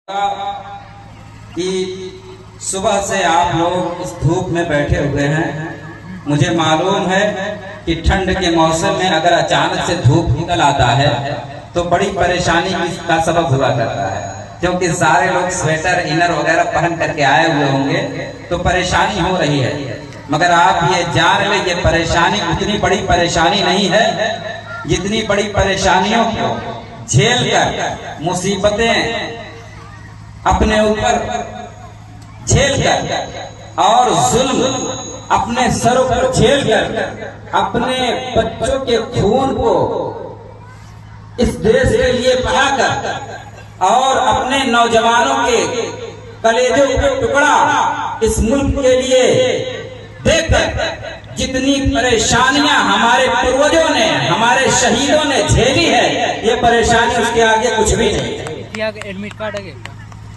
कि सुबह से आप लोग इस धूप में बैठे हुए हैं। मुझे मालूम है कि ठंड के मौसम में अगर अचानक से धूप निकल आता है तो बड़ी परेशानी का सबब हुआ करता है, क्योंकि सारे लोग स्वेटर इनर वगैरह पहन करके आए हुए होंगे तो परेशानी हो रही है। मगर आप ये जान लें, ये परेशानी उतनी बड़ी परेशानी नहीं है जितनी बड़ी परेशानियों को झेल कर, मुसीबतें अपने ऊपर झेल कर और जुल्म अपने सरों पर झेल कर अपने बच्चों के खून को इस देश के लिए बहाकर और अपने नौजवानों के कलेजों का टुकड़ा इस मुल्क के लिए देकर जितनी परेशानियां हमारे पूर्वजों ने, हमारे शहीदों ने झेली है, ये परेशानी उसके आगे कुछ भी नहीं है। एडमिट कार्ड है।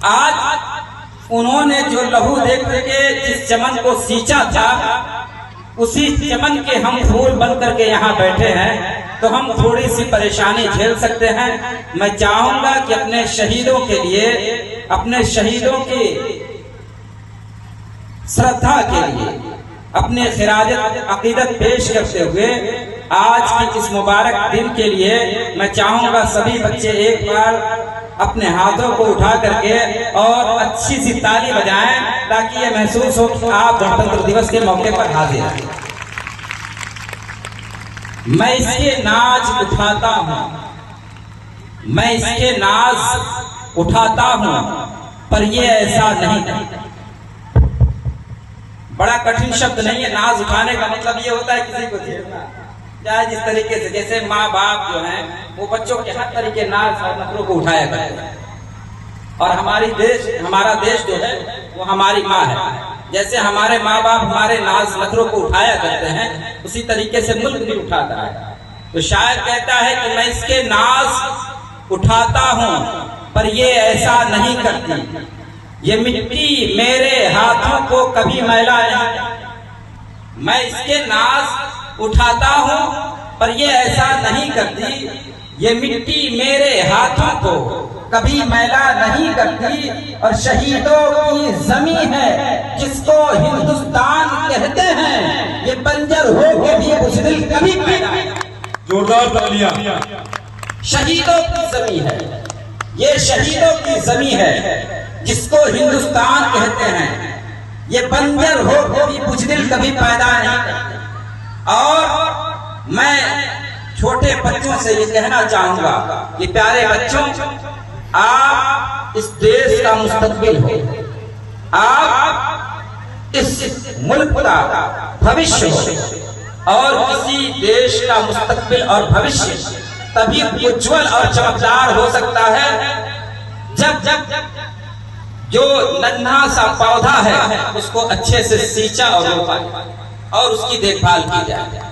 आज उन्होंने जो लहू देख के जिस चमन को सींचा था, उसी चमन के हम फूल बन करके यहाँ बैठे हैं, तो हम थोड़ी सी परेशानी झेल सकते हैं। मैं चाहूंगा कि अपने शहीदों के लिए, अपने शहीदों की श्रद्धा के लिए अपने खिराजत अकीदत पेश करते हुए आज के इस मुबारक दिन के लिए मैं चाहूंगा सभी बच्चे एक बार अपने हाथों को उठा करके और अच्छी सी ताली बजाएं, ताकि ये महसूस हो कि आप गणतंत्र दिवस के मौके पर हाजिर हैं। मैं इसके नाज उठाता हूं, मैं इसके नाज उठाता हूं, पर ये ऐसा नहीं। बड़ा कठिन शब्द नहीं है। नाज उठाने का मतलब ये होता है किसी को झेलना, चाहे जिस तरीके से, जैसे माँ बाप जो हैं वो बच्चों के हर तरीके नाज और नखरों को उठाया करते हैं, और हमारा देश जो है वो हमारी माँ है। जैसे हमारे माँ बाप हमारे नाज नखरों को उठाया करते हैं, उसी तरीके से मुल्क भी उठाता है। तो शायर कहता है कि मैं इसके नाज उठाता हूँ, पर ये ऐसा नहीं करती, ये मिट्टी मेरे हाथों को कभी मैला नहीं। मैं इसके नाज उठाता हूँ, पर ये ऐसा नहीं करती, ये मिट्टी मेरे हाथों को कभी मैला नहीं करती। और शहीदों की जमीन है जिसको हिंदुस्तान कहते हैं, ये बंजर हो के भी बुज़दिल कभी पैदा नहीं। जोरदार तालियां। शहीदों की जमीन है, ये शहीदों की जमीन है जिसको हिंदुस्तान कहते हैं, ये बंजर हो के भी बुज़दिल कभी पैदा नहीं करती। और मैं छोटे बच्चों से ये कहना चाहूंगा कि प्यारे बच्चों, आप इस देश का मुस्तकबिल हो, आप इस मुल्क का भविष्य हो, और किसी देश का मुस्तकबिल और भविष्य तभी उज्जवल और चमकदार हो सकता है जब जो नन्हा सा पौधा है उसको अच्छे से सींचा और रोपा और उसकी देखभाल की जाए।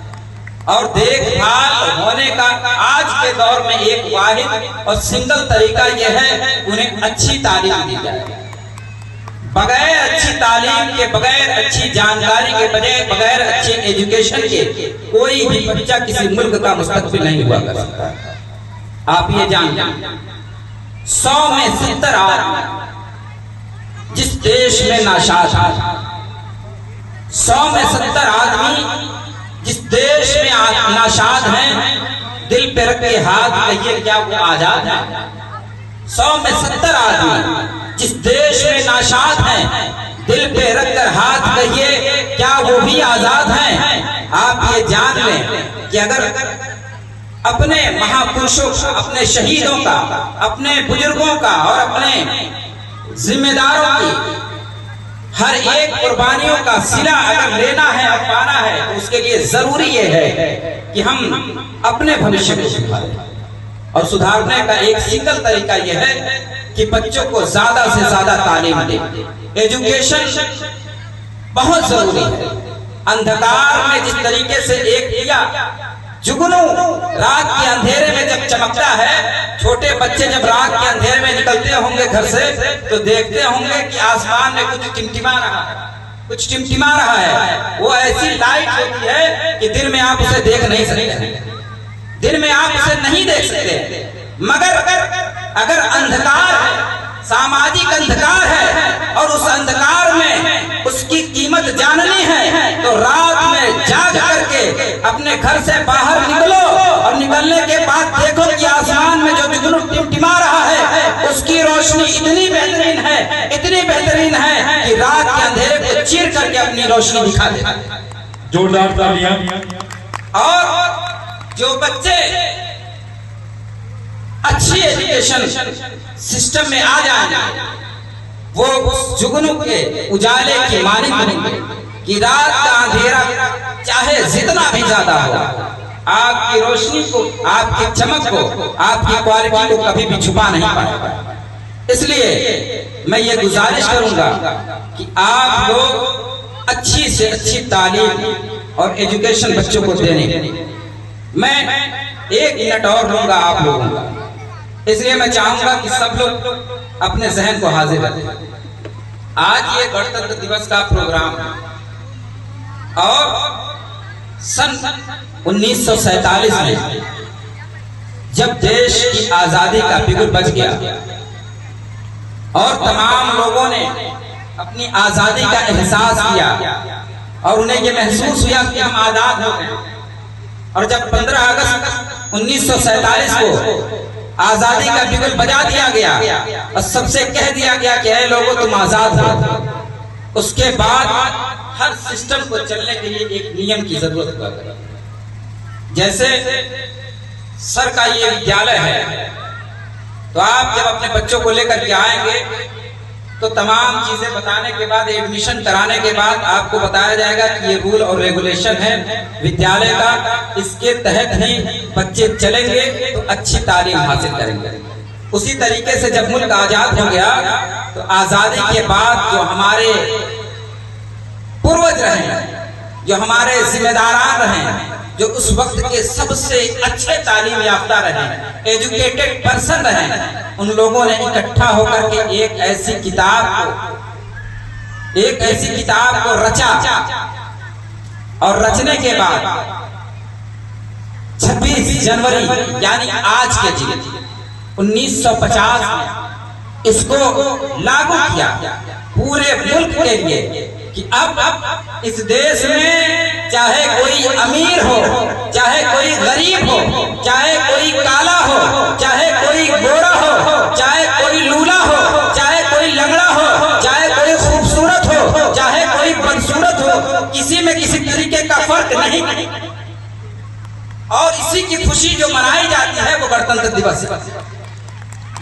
और देखभाल होने का आज के दौर में एक वाहिद और सिंगल तरीका यह है, उन्हें अच्छी तालीम दी जाए। बगैर अच्छी तालीम के, बगैर अच्छी जानकारी के, बगैर अच्छे एजुकेशन के कोई भी बच्चा किसी मुल्क का मुस्तकबिल नहीं हुआ कर सकता। आप ये जान लें, 100 में 70 आदमी जिस देश में नाशाद है, 100 में 70 आदमी जिस देश में नाशाद हैं, दिल पे रख के हाथ कहिए क्या वो आजाद है? 100 में 70 आदमी जिस देश में नाशाद हैं, दिल पे रख कर हाथ कहिए क्या वो भी आजाद हैं? आप ये जान लें कि अगर अपने महापुरुषों का, अपने शहीदों का, अपने बुजुर्गों का और अपने जिम्मेदारों की हर एक कुर्बानियों का सिला अगर लेना है और पाना है, तो उसके लिए जरूरी ये है कि हम अपने भविष्य को सुधारें। और सुधारने का एक सिंगल तरीका यह है कि बच्चों को ज्यादा से ज्यादा तालीम दें। एजुकेशन बहुत जरूरी है। अंधकार में जिस तरीके से एक दिया जुगनू रात के अंधेरे में जब चमकता है, छोटे बच्चे जब रात के अंधेरे में निकलते होंगे घर से तो देखते होंगे कि आसमान में कुछ टिमटिमा रहा है, कुछ टिमटिमा रहा है। वो ऐसी लाइट होती है कि दिन में आप उसे देख नहीं सकते, दिन में आप उसे नहीं देख सकते। मगर अगर अंधकार है, सामाजिक अंधकार है और उस अंधकार में उसकी कीमत जाननी है तो रात में जाग करके अपने घर से बाहर निकलो और निकलने के बाद देखो कि आसमान में जो जुगनू टिमटिमा रहा है उसकी रोशनी इतनी बेहतरीन है कि रात के अंधेरे को चीर करके अपनी रोशनी दिखा दे। जोरदार तालियां। और जो बच्चे अच्छी एजुकेशन सिस्टम में आ जाएंगे वो जुगनू के उजाले की मानिक बनेंगे कि रात का अंधेरा चाहे जितना भी ज्यादा हो आपकी रोशनी को, आपकी चमक को, आपकी क्वालिटी को कभी भी छुपा नहीं पाएगा। इसलिए मैं ये गुजारिश करूंगा कि आप लोग अच्छी से अच्छी तालीम और एजुकेशन बच्चों को देने। मैं 1 मिनट और लूंगा आप लोगों का, इसलिए मैं चाहूंगा कि सब लोग अपने जहन को हाजिर रखें। आज ये गणतंत्र दिवस का प्रोग्राम है और सन 1947 में जब देश की आजादी का बिगुल बज गया और तमाम लोगों ने अपनी आजादी का एहसास किया और उन्हें ये महसूस हुआ कि हम आजाद हो गए, और जब 15 अगस्त 1947 को आजादी का बिगुल बजा दिया गया और सबसे कह दिया गया कि ऐ लोगों तुम आजाद हो, उसके बाद हर सिस्टम को चलने के लिए एक नियम की जरूरत हुआ। जैसे सर का ये विद्यालय है तो आप जब अपने बच्चों को लेकर के आएंगे तो तमाम चीजें बताने के बाद, एडमिशन कराने के बाद आपको बताया जाएगा कि ये रूल और रेगुलेशन है विद्यालय का, इसके तहत ही बच्चे चलेंगे तो अच्छी तालीम हासिल करेंगे। उसी तरीके से जब मुल्क आजाद हो गया तो आजादी के बाद जो हमारे पूर्वज रहे, जो हमारे जिम्मेदारान रहे, जो उस वक्त के सबसे अच्छे तालीम याफ्ता रहे, एजुकेटेड पर्सन रहे, उन लोगों ने इकट्ठा होकर के एक ऐसी किताब को रचा और रचने के बाद 26 जनवरी यानी आज के दिन 1950 में इसको लागू किया पूरे मुल्क के लिए कि अब इस देश में चाहे कोई अमीर हो, चाहे कोई गरीब हो, चाहे कोई काला हो, चाहे कोई गोरा हो, चाहे कोई लूला हो, चाहे कोई लंगड़ा हो, चाहे कोई खूबसूरत हो, चाहे कोई बदसूरत हो, किसी में किसी तरीके का फर्क नहीं। और इसी की खुशी जो मनाई जाती है वो गणतंत्र दिवस है।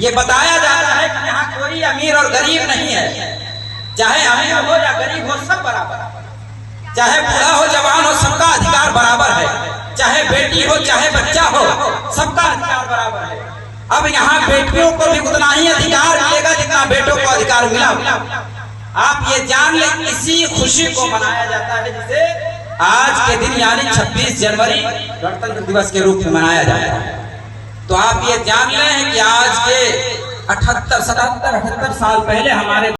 ये बताया जाता है कि यहाँ कोई अमीर और गरीब नहीं है, चाहे अमीर हो या गरीब हो सब बराबर, चाहे बूढ़ा हो जवान हो सबका अधिकार बराबर है, चाहे बेटी हो चाहे बच्चा हो सबका अधिकार बराबर है। अब यहाँ बेटियों को भी उतना ही अधिकार मिलेगा जितना बेटों को अधिकार मिला। आप ये जान ले, इसी खुशी को मनाया जाता है जिसे आज के दिन यानी 26 जनवरी गणतंत्र दिवस के रूप में मनाया जाता है। तो आप ये जान लें कि आज के 78 77 78 साल पहले हमारे